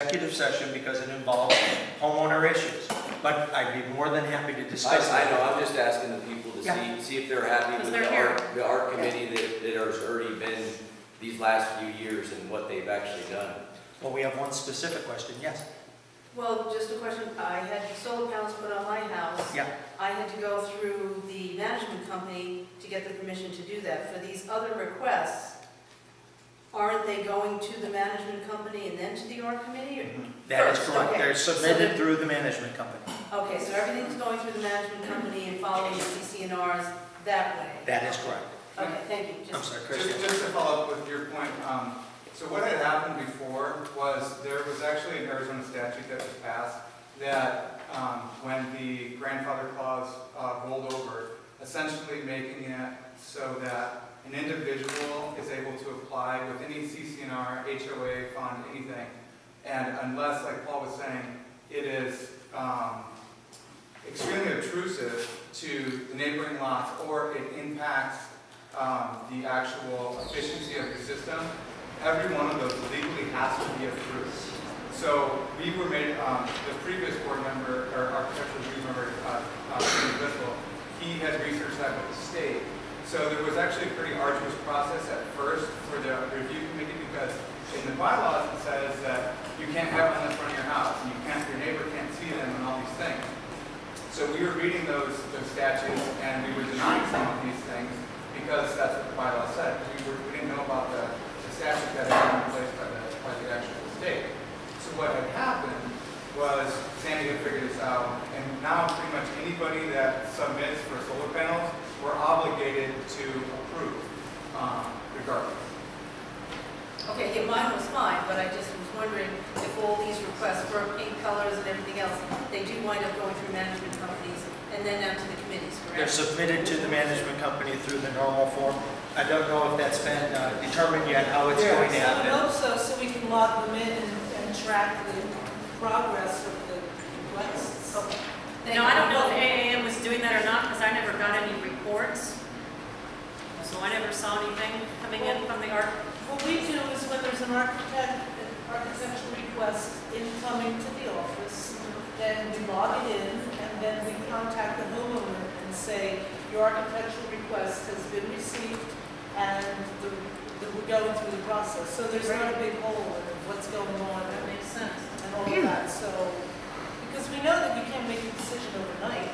executive session because it involves homeowner issues. But I'd be more than happy to discuss I that. know, I'm just asking the people to see if they're happy with the art committee that has already been these last few years and what they've actually done. Well, we have one specific question, yes. Well, just a question, I had solar panels put on my house. Yeah. I had to go through the management company to get the permission to do that. For these other requests, aren't they going to the management company and then to the art committee? That is First, correct. okay. They're submitted through the management company. Okay, so everything's going through the management company and following the CC&Rs that way? That is correct. Okay, thank you. I'm sorry, Chris. Just to follow up with your point, so what had happened before was there was actually an Arizona statute that was passed that when the grandfather clause rolled over, essentially making it so that an individual is able to apply with any CC&R, HOA, fund, anything, and unless, like Paul was saying, it is extremely obtrusive to the neighboring lots or it impacts the actual efficiency of your system, every one of those legally has to be approved. So we were made, the previous board member, or architectural review member, Bristol, he had researched that with the state. So there was actually a pretty arduous process at first for the review committee because in the bylaws it says that you can't have them in the front of your house and your neighbor can't see them and all these things. So we were reading those statutes and we were denying some of these things because that's what the bylaw said. We didn't know about the statute that had been in place by the actual state. So what had happened was Sandy had figured this out, and now pretty much anybody that submits for solar panels, we're obligated to approve, regardless. Okay, yeah, mine was fine, but I just was wondering if all these requests for paint colors and everything else, they do wind up going through management companies and then down to the committees, They're correct? submitted to the management company through the normal form. I don't know if that's been determined yet how it's going to I would happen. hope so we can log them in and track the progress of the requests. Okay. No, I don't know if AAM was doing that or not, because I never got any reports. So I never saw anything coming in from the art. What we do is when there's an architectural request incoming to the office, then we log it in, and then we contact the homeowner and say, your architectural request has been received, and we're going through the process. So there's not a big hole in what's going on. That makes sense. And all of that, so, because we know that we can't make a decision overnight,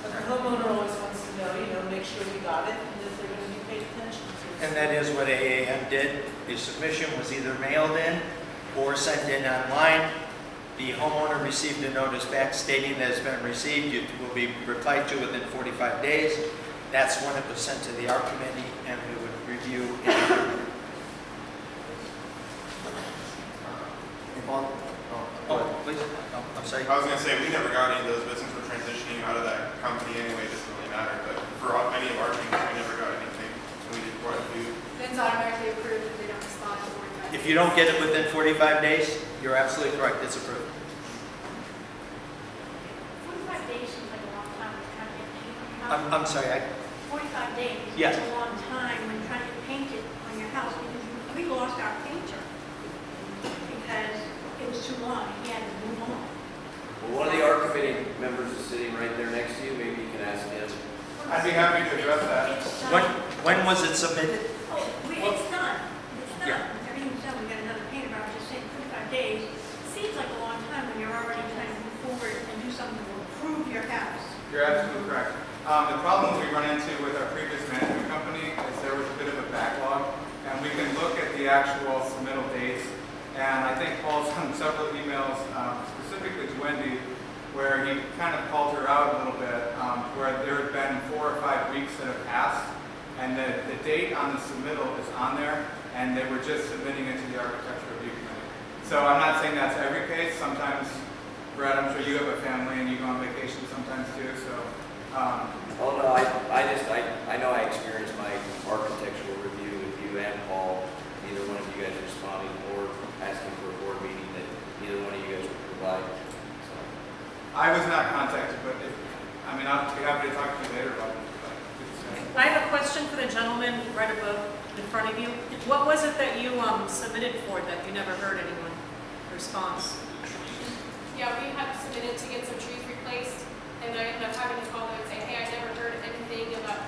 but the homeowner always wants to know, make sure we got it, and if they're gonna be paid attention to it. And that is what AAM did. The submission was either mailed in or sent in online. The homeowner received a notice back stating that it's been received. It will be replied to within 45 days. That's when it was sent to the art committee, and we would review it. Oh, please. Oh, I'm sorry. I was going to say, we never got any of those, but since we're transitioning out of that company anyway, it doesn't really matter. But for any of our things, we never got anything. And we did quite a few. It's automatically approved if they don't respond to 45 days. If you don't get it within 45 days, you're absolutely correct. It's approved. 45 days seems like a long time when trying to get paint on your house. I'm sorry. 45 days Yes. is a long time when trying to get painted on your house because we lost our painter because it was too long. He had to move on. Well, one of the art committee members is sitting right there next to you. Maybe you can ask him. I'd be happy to address that. It's done. When was it submitted? Oh, it's done. It's done. Yeah. Everything's done. We got another painter. I was just saying 45 days seems like a long time when you're already trying to move forward and do something to improve your house. You're absolutely correct. The problem we run into with our previous management company is there was a bit of a backlog, and we can look at the actual submittal dates. And I think Paul sent several emails specifically to Wendy where he kind of called her out a little bit, where there had been 4 or 5 weeks that have passed, and the date on the submittal is on there, and they were just submitting it to the architectural review committee. So I'm not saying that's every case. Sometimes, Brad, I'm sure you have a family and you go on vacation sometimes too. So. Oh no, I know I experienced my architectural review with you and Paul. Neither one of you guys responding or asking for a board meeting that neither one of you guys would provide. So. I was not contacted, but I'll be happy to talk to you later about it. I have a question for the gentleman right above in front of you. What was it that you submitted for that you never heard anyone response. Yeah, we had submitted to get some trees replaced, and I ended up having to call them and say, hey, I never heard anything about,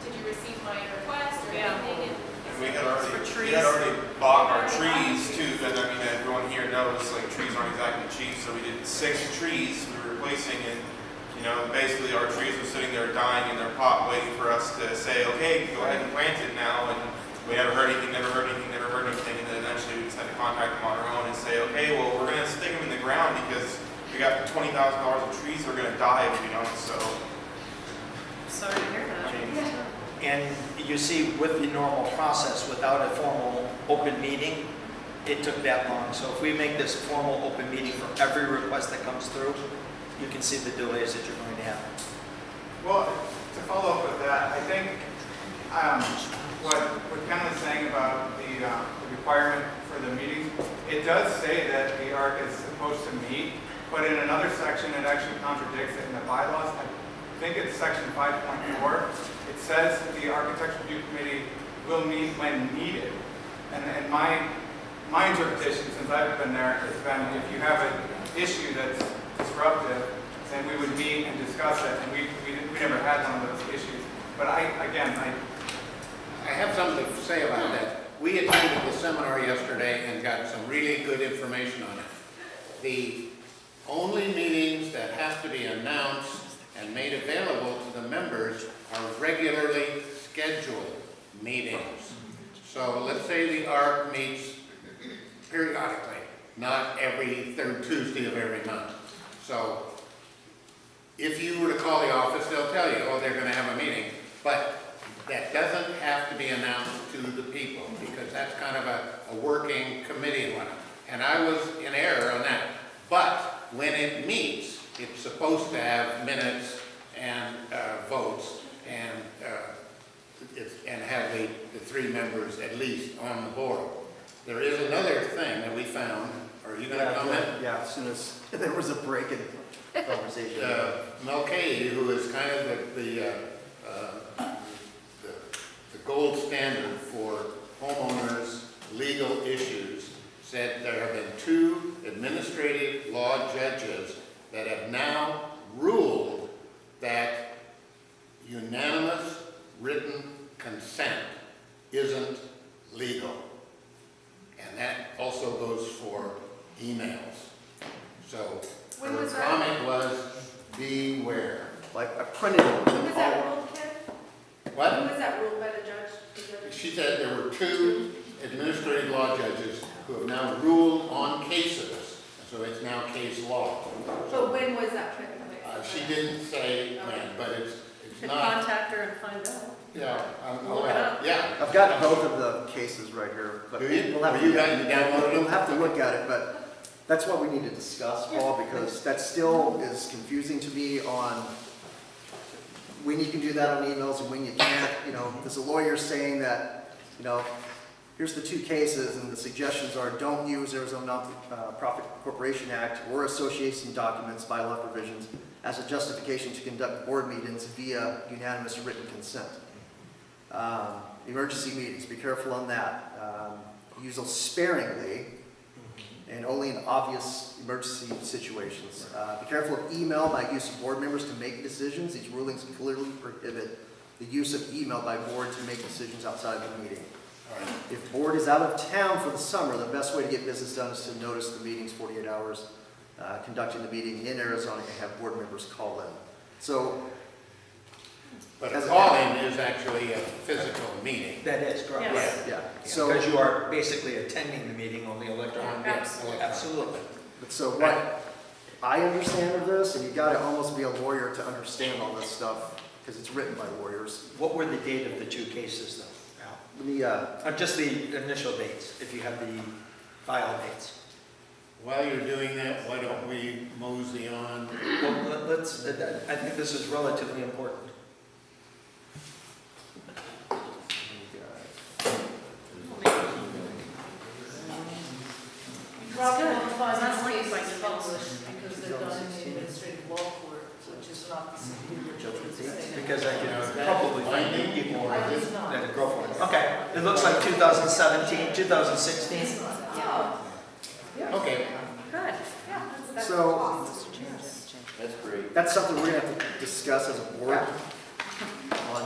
did you receive my request or Yeah. anything? And we had For already, trees. we had already bought our trees too, and I mean, everyone here knows, like, trees aren't exactly cheap, so we did 6 trees we were replacing, and, you know, basically our trees were sitting there dying in their pot, waiting for us to say, okay, go ahead and plant it now, and we never heard anything, and then eventually we just had to contact them on our own and say, okay, well, we're gonna stick them in the ground because we got $20,000 of trees that are gonna die if we don't, so. Sorry to hear that. And you see, with the normal process, without a formal open meeting, it took that long. So if we make this formal open meeting for every request that comes through, you can see the delays that you're going to have. Well, to follow up with that, I think what Ken was saying about the requirement for the meetings, it does say that the ARC is supposed to meet, but in another section, it actually contradicts it in the bylaws. I think it's section 5.4. It says that the Architectural Review Committee will meet when needed. And my interpretation, since I've been there, has been if you have an issue that's disruptive, then we would meet and discuss it, and we never had one of those issues. But I have something to say about that. We attended the seminar yesterday and got some really good information on it. The only meetings that have to be announced and made available to the members are regularly scheduled meetings. So let's say the ARC meets periodically, not every third Tuesday of every month. So if you were to call the office, they'll tell you, oh, they're going to have a meeting. But that doesn't have to be announced to the people because that's kind of a working committee one. And I was in error on that. But when it meets, it's supposed to have minutes and votes and have the 3 members at least on the board. There is another thing that we found. Are you going to comment? Yeah, as soon as there was a break in conversation. Mulcahy, who is kind of the gold standard for homeowners' legal issues, said there have been 2 administrative law judges that have now ruled that unanimous written consent isn't legal. And that also goes for emails. So her comment was, beware. Like, I printed it. When was that ruled, Ken? What? When was that ruled by the judge? She said there were 2 administrative law judges who have now ruled on cases, so it's now case law. But when was that printed? She didn't say when, but it's Could not. contact her and find out. Yeah, Look it up. yeah. I've got both of the cases right here. But Do you? We'll have Have to, you gotten downloaded we'll them? have to look at it, but that's what we need to discuss, Paul, because that still is confusing to me on when you can do that on emails and when you can't. You know, there's a lawyer saying that, you know, here's the 2 cases, and the suggestions are don't use Arizona Non-Profit Corporation Act or association documents, bylaw provisions, as a justification to conduct board meetings via unanimous written consent. Emergency meetings, be careful on that. Use those sparingly and only in obvious emergency situations. Be careful of email by use of board members to make decisions. These rulings clearly prohibit the use of email by board to make decisions outside of the meeting. If board is out of town for the summer, the best way to get business done is to notice the meetings 48 hours, conducting the meeting in Arizona, and have board members call in. So, But a call-in is actually a physical meeting. That is correct. Yes. yeah. Because So, you are basically attending the meeting only electronically. Absolutely. Absolutely. so what I understand of this, and you got to almost be a lawyer to understand all this stuff, because it's written by lawyers. What were the date of the 2 cases, though? Just the initial dates, if you have the file dates. While you're doing that, why don't we mosey on? Well, let's, I think this is relatively important. Probably good. won't find It's not these like cases by email. published because they're done in the administrative law court, which is not the Superior Court. Because I can probably find the equal I was not. that go for it. Okay, it looks like 2017, 2016. Yeah. Okay, So That's great. that's something we're gonna have to discuss as a board.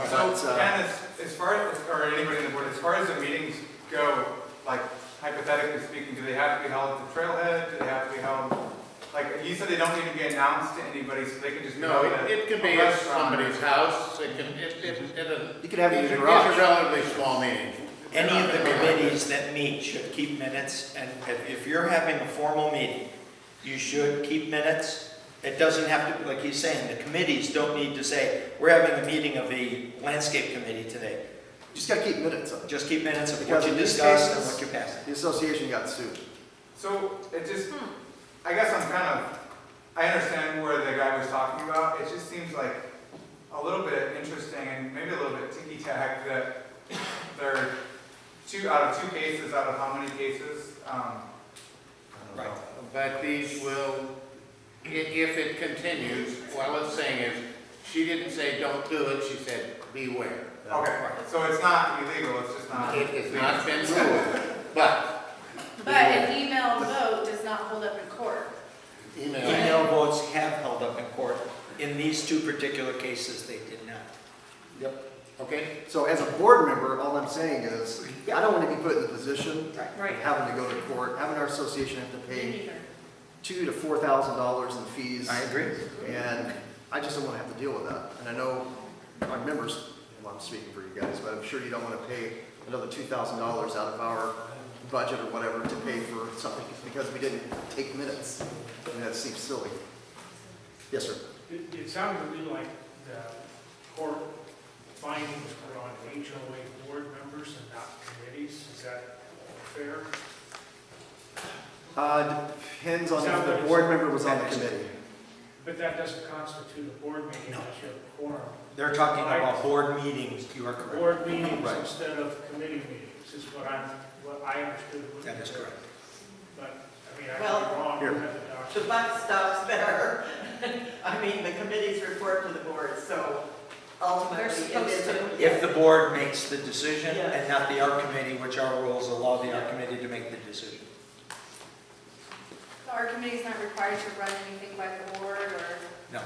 So, and as far as, or anybody in the board, as far as the meetings go, like hypothetically speaking, do they have to be held at the trailhead? Do they have to be held, like, you said they don't need to be announced to anybody, so they can just be No, held at it could a be at restaurant. somebody's house, it can, You could have it in these your are garage. relatively small meetings. Any of the committees that meet should keep minutes, and if you're having a formal meeting, you should keep minutes. It doesn't have to, like he's saying, the committees don't need to say, we're having a meeting of the landscape committee today. Just gotta keep minutes of it. Just keep minutes of Because what you in these discussed and cases- what you passed. The association got sued. So it just, I guess I'm kind of, I understand where the guy was talking about. It just seems like a little bit interesting and maybe a little bit ticky-tack that there are out of two cases, out of how many cases? Right. But these will, if it continues, what I was saying is, she didn't say don't do it, she said beware. Okay, so it's not illegal, it's just not. It has not been ruled, but But an email vote does not hold up in court. email. Email votes have held up in court. In these two particular cases, they did not. Yep. Okay, So as a board member, all I'm saying is, I don't want to be put in the position Right. of having to go to court, having our association have to pay $2,000 to $4,000 in fees. I agree. And I just don't want to have to deal with that. And I know our members, well, I'm speaking for you guys, but I'm sure you don't want to pay another $2,000 out of our budget or whatever to pay for something because we didn't take minutes. I mean, that seems silly. Yes, sir. It sounded to me like the court findings were on HOA board members and not committees. Is that fair? Depends on if the board member was on the committee. But that doesn't constitute a board meeting No. unless you have a quorum. They're talking about board meetings, you are correct. Board meetings Right. instead of committee meetings is what I understood. That is correct. But, I mean, I Well, could be wrong. here. We'll have to document. The buck stops there. I mean, the committees report to the board, so ultimately They're it supposed is. to. If the board makes the decision Yes. and not the art committee, which our rules allow the art committee to make the decision. So our committee's not required to run anything by the board or? No,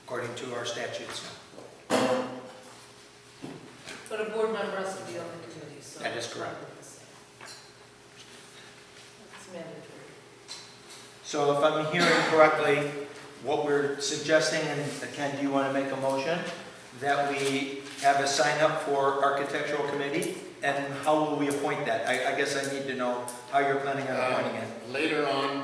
according to our statutes, no. But a board member has to be on the committee, so. That is correct. It's mandatory. So if I'm hearing correctly, what we're suggesting, and Ken, do you want to make a motion? That we have a sign up for architectural committee, and how will we appoint that? I guess I need to know how you're planning on appointing it. Later on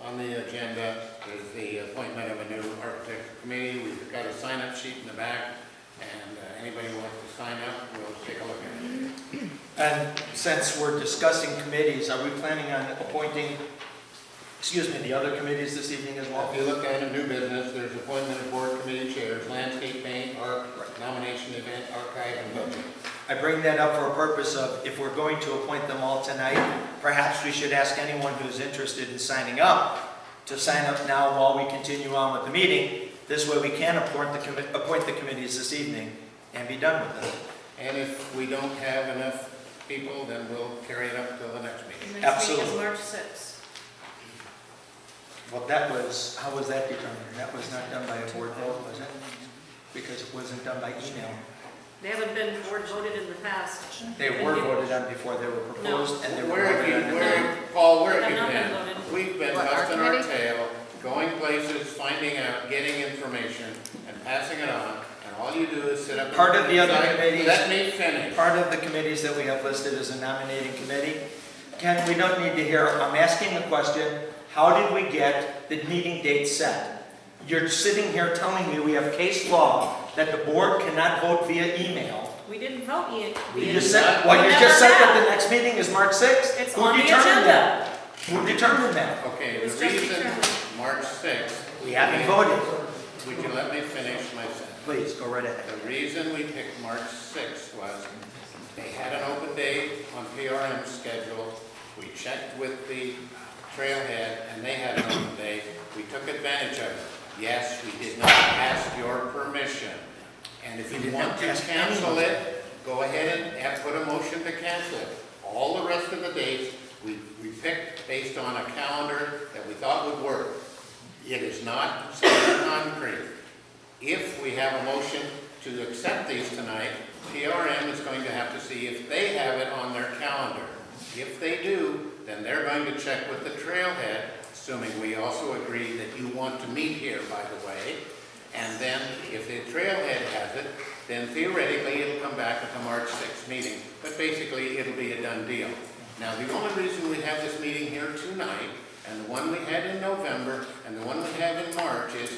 on the agenda is the appointment of a new architecture committee. We've got a sign-up sheet in the back, and anybody who wants to sign up, we'll take a look at it. And since we're discussing committees, are we planning on appointing, the other committees this evening as well? If you look at a new business, there's appointment of board committee chairs, landscape paint, art, nomination event, archive, and budget. I bring that up for a purpose of, if we're going to appoint them all tonight, perhaps we should ask anyone who's interested in signing up to sign up now while we continue on with the meeting. This way we can appoint the committees this evening and be done with them. And if we don't have enough people, then we'll carry it up till the next meeting. The next meeting is Absolutely. March 6th. Well, how was that determined? That was not done by a board vote, was it? Because it wasn't done by email. They haven't been board voted in the past. They were voted on before they were proposed, and they were Where have voted you, on. Paul, where have Have you not been been? voted. We've been What, our busting our committee? tail, going places, finding out, getting information, and passing it on, and all you do is sit up. and Part of the other decide. committees- Let me finish. Part of the committees that we have listed as a nominating committee, Ken, we don't need to hear, I'm asking a question, how did we get the meeting date set? You're sitting here telling me we have case law that the board cannot vote via email. We didn't vote yet. You just said that the next meeting is March 6th? It's Who on the determined agenda. that? Who determined that? Okay, It was the just reason, determined. March 6th. We haven't voted. Would you let me finish my sentence? Please, go right ahead. The reason we picked March 6th was they had an open day on PRM's schedule. We checked with the trailhead and they had an open day. We took advantage of it. Yes, we did not ask your permission. And if We you didn't want have to to ask cancel anyone. it, go ahead and put a motion to cancel it. All the rest of the dates, we picked based on a calendar that we thought to accept these tonight, PRM is going to have to see if they have it on their calendar. If they do, then they're going to check with the trailhead, assuming we also agree that you want to meet here, by the way. And then if the trailhead has it, then theoretically it'll come back at the March 6th meeting. But basically it'll be a done deal. Now the only reason we have this meeting here tonight, and the one we had in November, and the one we have in March is,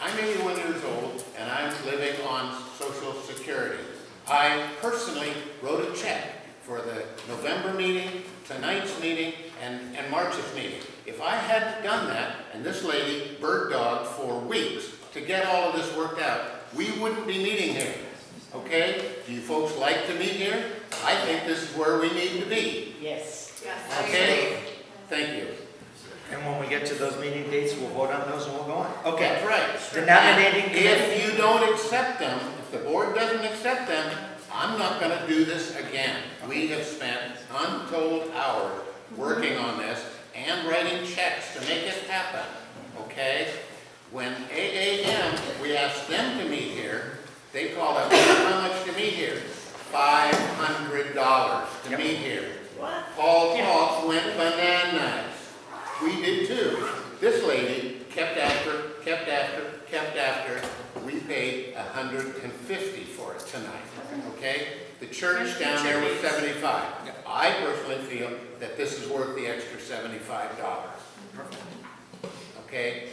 I'm 81 years old and I'm living on Social Security. I personally wrote a check for the November meeting, tonight's meeting, and March's meeting. If I hadn't done that, and this lady bird dogged for weeks to get all of this worked out, we wouldn't be meeting here. Okay? Do you folks like to meet here? I think this is where we need to be. Yes. Yes. Okay? Thank you. And when we get to those meeting dates, we'll vote on those and we'll go on. Okay. That's right. The nominating committee. If you don't accept them, if the board doesn't accept them, I'm not going to do this again. We have spent untold hours working on this and writing checks to make it happen. Okay? When AAM, we asked them to meet here, they called up, how much to meet here? $500 to meet here. What? Paul Talks went bananas. We did too. This lady kept after. We paid $150 for it tonight. Okay? The church down there was $75. I personally feel that this is worth the extra $75. Okay?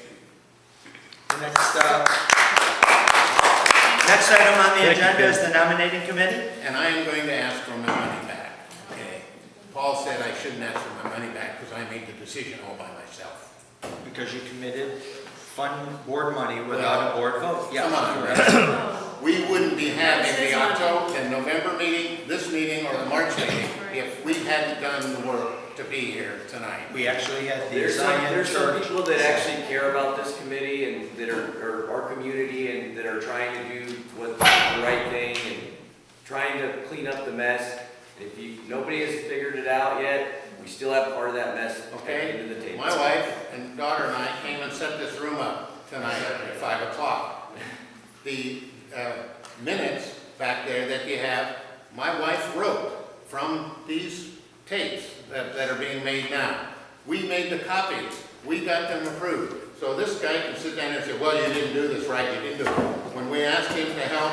Next item on the agenda is the nominating committee. And I am going to ask for my money back. Okay? Paul said I shouldn't ask for my money back because I made the decision all by myself. Because you committed fund board money without a board vote. Come on, we wouldn't be having the October and November meeting, this meeting, or the March meeting if we hadn't done the work to be here tonight. We actually had the There's Zion some Church. people that actually care about this committee and that are our community and that are trying to do what's the right thing and trying to clean up the mess. If nobody has figured it out yet, we still have part of that mess at the Okay? end of the table. My wife and daughter and I came and set this room up tonight at 5 o'clock. The minutes back there that you have, my wife wrote from these tapes that are being made now. We made the copies. We got them approved. So this guy can sit down and say, well, you didn't do this right, you didn't do it. When we asked him to help,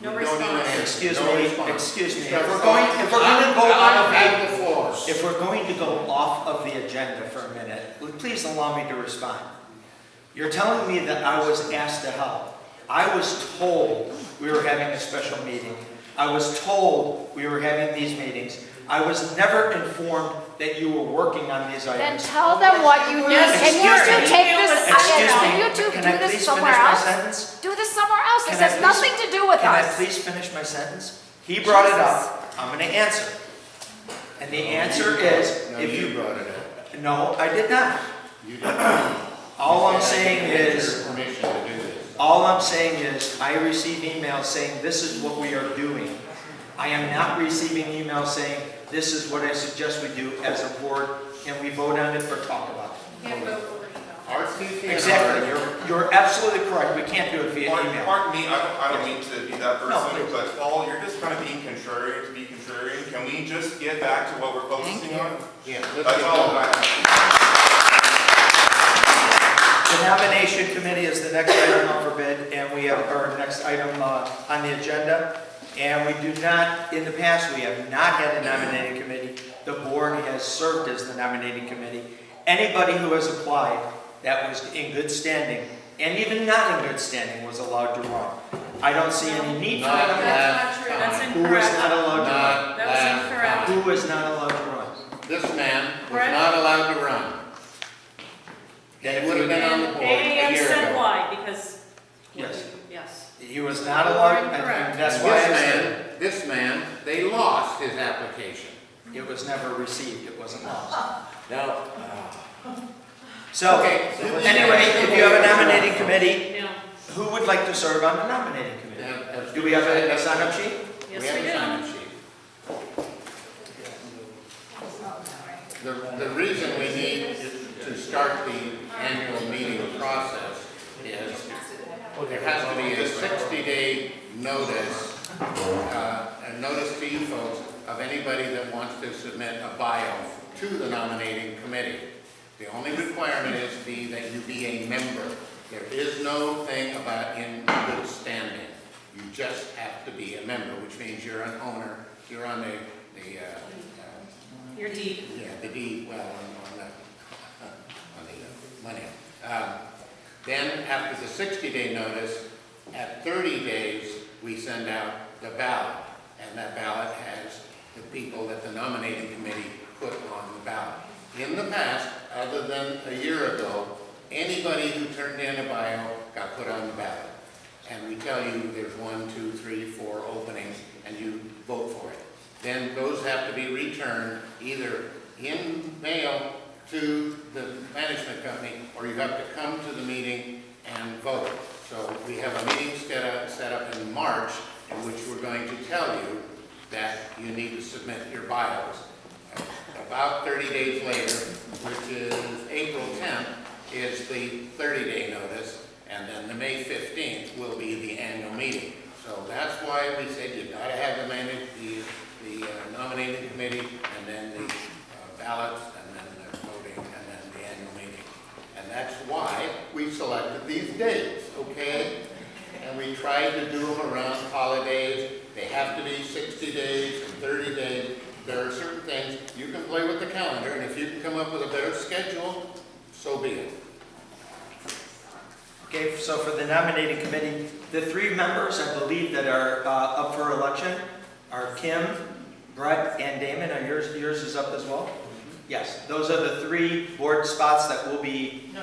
No you don't even response. answer. Excuse No me, response. excuse me. So If we're going to go I'll on have the floor. If we're going to go off of the agenda for a minute, please allow me to respond. You're telling me that I was asked to help. I was told we were having a special meeting. I was told we were having these meetings. I was never informed that you were working on these Then items. tell them what you need. Can you two take this, Excuse me, can you two can do I this please somewhere finish my else? sentence? Do this somewhere else. This Can I has please- nothing to do with Can I us. please finish my sentence? He brought it up. I'm going to answer. And the answer is, No, if you you... brought it up. No, I did not. You didn't. All I'm You said I saying didn't get is, your permission to do this. all I'm saying is, I receive emails saying this is what we are doing. I am not receiving emails saying this is what I suggest we do as a board, and we vote on it or talk about it. Can't vote over email. RCC. Exactly, you're absolutely correct. We can't do it via email. Pardon me, I don't mean to be that No, person, please. but Paul, you're just kind of being contrarian to be contrarian. Can we just get back to what we're focusing on? Yeah, let's That's get all going. I have. The nomination committee is the next item up for bid, and we have our next item on the agenda. And we do not, in the past, we have not had a nominating committee. The board has served as the nominating committee. Anybody who has applied that was in good standing, and even not in good standing, was allowed to run. I don't see any need for Not that. That's not true. That's Who was incorrect. not allowed to run? Not That was last incorrect. time. Who was not allowed to run? This man was Brett? not allowed to run. He would have been on the board a AAM year said ago. why, because. Yes. Yes. He was not allowed, and Incorrect. that's why I said This man, they lost his application. it was never received, it wasn't lost. Now, So, Okay. anyway, if you have a nominating committee, No. who would like to serve on the nominating committee? Do we have a sign-up sheet? Yes, We have we a sign-up do. sheet. The reason we need to start the annual meeting process is, there has to be a 60-day notice, a notice to you folks of anybody that wants to submit a bio to the nominating committee. The only requirement is that you be a member. There is no thing about in good standing. You just have to be a member, which means you're an owner. You're on Your deed. yeah, the deed, well, on the money. Then after the 60-day notice, at 30 days, we send out the ballot. And that ballot has the people that the nominating committee put on the ballot. In the past, other than a year ago, anybody who turned in a bio got put on the ballot. And we tell you there's 1, 2, 3, 4 openings, and you vote for it. Then those have to be returned either in mail to the management company, or you have to come to the meeting and vote. So we have a meeting set up in March in which we're going to tell you that you need to submit your bios. About 30 days later, which is April 10th, is the 30-day notice, and then the May 15th will be the annual meeting. So that's why we said you got to have the nominating committee, and then the ballots, and then the voting, and then the annual meeting. And that's why we selected these dates, okay? And we tried to do them around holidays. They have to be 60 days and 30 days. There are certain things, you can play with the calendar, and if you can come up with a better schedule, so be it. Okay, so for the nominating committee, the 3 members, I believe, that are up for election are Kim, Brett, and Damon. Are yours is up as well? Yes, those are the 3 board spots that will be. No.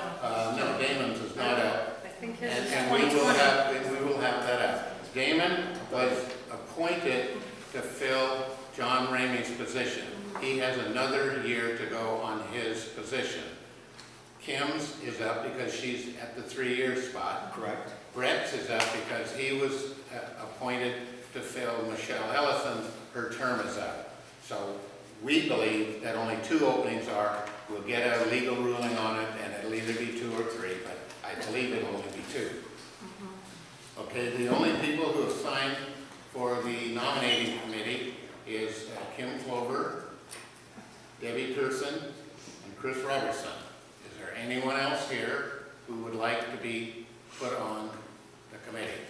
No, Damon's is not up. I think his is And we 2020. will have that up. Damon was appointed to fill John Ramey's position. He has another year to go on his position. Kim's is up because she's at the 3-year spot. Correct. Brett's is up because he was appointed to fill Michelle Ellison's, her term is up. So we believe that only 2 openings are, we'll get a legal ruling on it, and it'll either be 2 or 3, but I believe it'll only be 2. Okay, the only people who have signed for the nominating committee is Kim Clover, Debbie Pearson, and Chris Robertson. Is there anyone else here who would like to be put on the committee?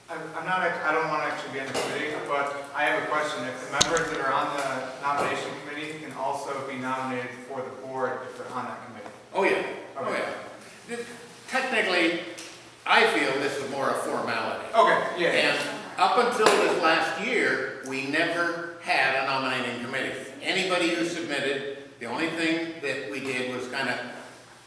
I don't want to actually be on the committee, but I have a question. If the members that are on the nomination committee can also be nominated for the board if they're on that committee. Oh yeah, oh yeah. Technically, I feel this is more a formality. Okay, yeah. And up until this last year, we never had a nominating committee. Anybody who submitted, the only thing that we did was kind of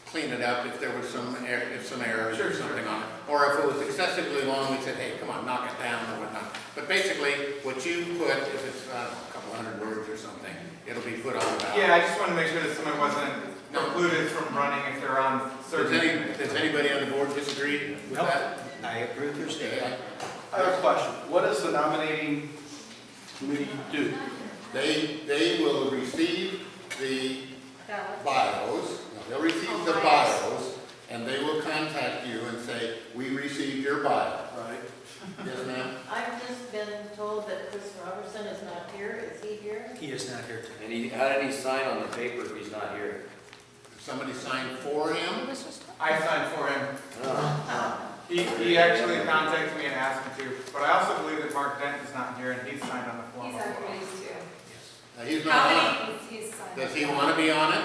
clean it up if there was some errors or something on it. Or if it was excessively long, we said, hey, come on, knock it down or whatnot. But basically, what you put, if it's, I don't know, a couple hundred words or something, it'll be put on the ballot. Yeah, I just want to make sure that someone wasn't precluded from running if they're on certain. Does anybody on the board disagree with Nope. that? I agree with your statement. I have a question. What does the nominating committee do? They will receive the Ballots. bios, they'll receive the bios, and they will contact you and say, we received your bio. Right. Yes, ma'am? I've just been told that Chris Robertson is not here. Is he here? He is not here today. And how did he sign on the paper if he's not here? Somebody signed for him? I signed for him. Oh. He actually contacted me and asked me to, but I also believe that Mark Dent is not here and he's signed on the form. He's as on well. committees too. He's not on it. He's signed. Does he want to be on it?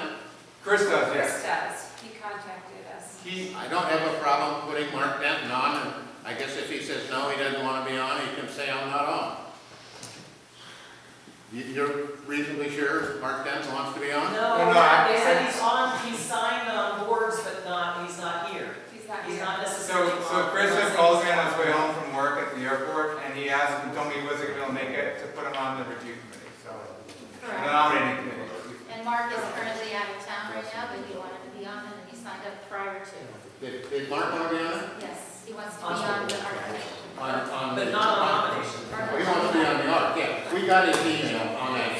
Chris does, Chris yes. does. He contacted us. I don't have a problem putting Mark Denton on, and I guess if he says no, he doesn't want to be on, he can say I'm not on. You're reasonably sure Mark Denton wants to be on? No, They said he's on, he's signed on boards, but he's not here. He's not He's here. not necessarily on. So Chris had called me on his way home from work at the airport and he asked and told me he wasn't going to make it to put him on the review committee, so. The nominating committee. And Mark is currently out of town right now, but he wanted to be on it and he signed up prior to. Did Mark want to be on it? Yes, he wants to be on the architect. But not on nomination. We want to be on the art, yeah. We got his email on that.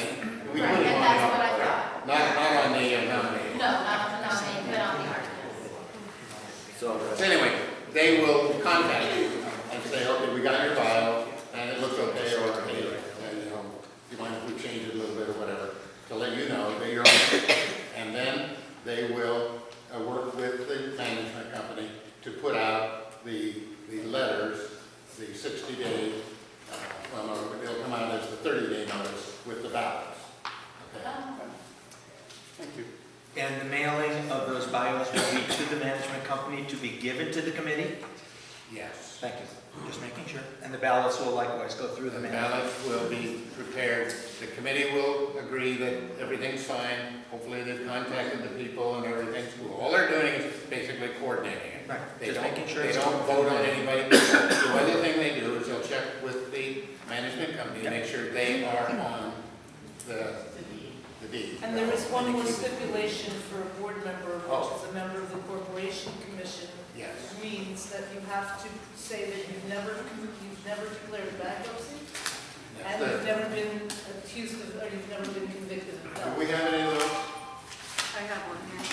We put Right, him and on that's the what I art. thought. Not on the nominating. No, not on the nominating, but on the architect. So, So anyway, they will contact you and say, okay, we got your file, and it looks okay, or, hey, you know, do you mind if we change it a little bit or whatever, to let you know that you're on. And then they will work with the management company to put out the letters, the 60-day, well, no, they'll come out as the 30-day notice with the ballots. Okay. Thank you. And the mailing of those bios will be to the management company to be given to the committee? Yes. Thank you. Just making sure. And the ballots will likewise go through the The management. ballots will be prepared. The committee will agree that everything's fine. Hopefully they've contacted the people and everything's cool. All they're doing is basically coordinating it. Right. They Just don't, making sure they it's don't vote on anybody. The other thing they do is they'll check with the management company to make sure they are on the deed. And there is one more stipulation for a board member, which Oh. is a member of the Corporation Commission. Yes. Means that you have to say that you've never declared bankruptcy, That's and you've never been accused of, or you've never been convicted of Do theft. we have any of those? I have one here.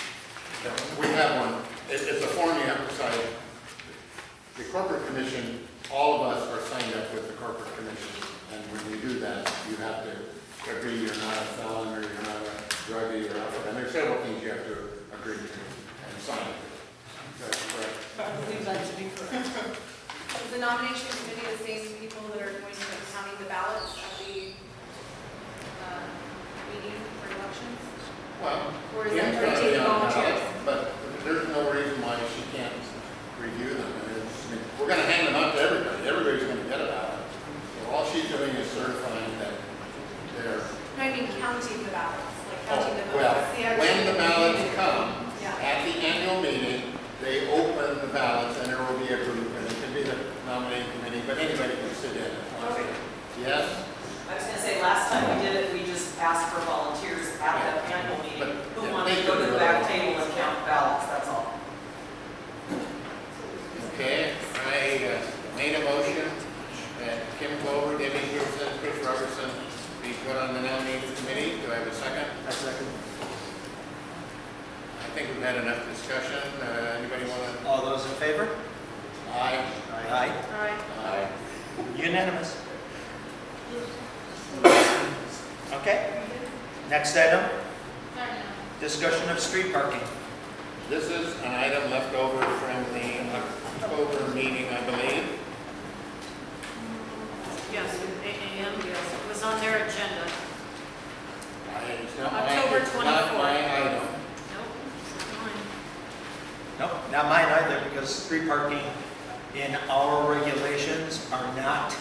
We have one. It's a form you have to sign. The corporate commission, all of us are signed up with the corporate commission. And when you do that, you have to agree you're not a felon or you're not a druggie or whatever. And there's several things you have to agree to and sign. That's correct. I believe that to be correct. Is the nomination committee the same people that are going to be counting the ballots at the meeting for elections? Well, Or is Kim's that gonna be rotating on the volunteers? ballot, but there's no reason why she can't review them. I mean, we're gonna hand them out to everybody. Everybody's gonna get a ballot. So all she's doing is certifying that they're. No, I mean counting the ballots, like counting the votes. Well, The when actual the ballots meeting. come, Yeah. at the annual meeting, they open the ballots and there will be a group, and it can be the nominating committee, but anybody can sit in. Okay. Yes? I was gonna say, last time we did it, we just asked for volunteers at the annual meeting, But, who yeah, wanted they to go could to do the it. back table and count ballots, that's all. Okay, I made a motion that Kim Clover, Debbie Gibson, Chris Robertson be put on the nominating committee. Do I have a second? I second. I think we've had enough discussion. Anybody want to? All those in favor? Aye. Aye. All right. Aye. Unanimous. Okay. Next item, discussion of street parking. This is an item left over from the October meeting, I believe. Yes, 8 a.m., yes. It was on their agenda. It's not October it's not 24th. my item. Nope, it's not mine. Nope, not mine either, because street parking in our regulations are not,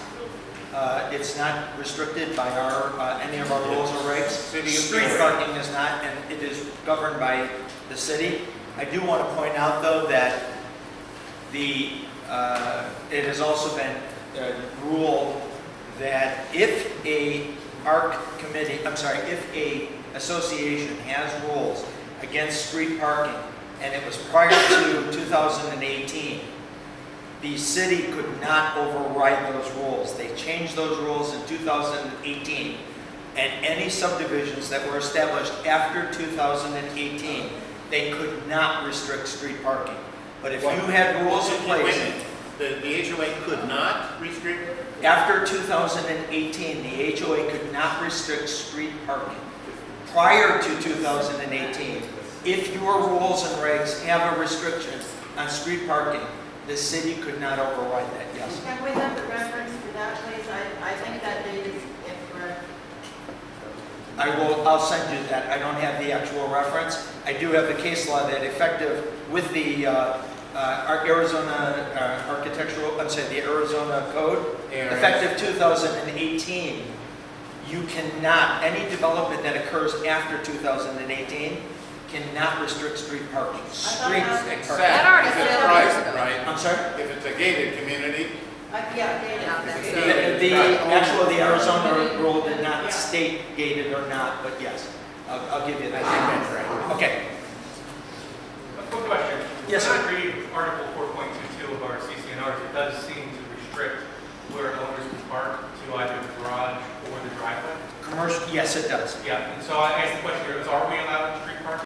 it's not restricted by our, any of our rules or regs. City of Street Peoria. parking is not, and it is governed by the city. I do want to point out, though, that it has also been ruled that if a if a association has rules against street parking, and it was prior to 2018, the city could not override those rules. They changed those rules in 2018, and any subdivisions that were established after 2018, they could not restrict street parking. But if you had rules in Wait a place, minute. The HOA could not restrict? after 2018, the HOA could not restrict street parking. Prior to 2018, if your rules and regs have a restriction on street parking, the city could not override that, yes. Can we have the reference for that, please? I think that date is incorrect. I'll send you that. I don't have the actual reference. I do have the case law that effective with the Arizona architectural, the Arizona code, effective 2018, you cannot, any development that occurs after 2018 cannot restrict street parking. Street Except parking. That already if it's failed private, years ago. right? I'm sorry? If it's a gated community, Yeah, The Arizona rule did not state gated or not, but yes, I'll give you I that. think that's right. Okay,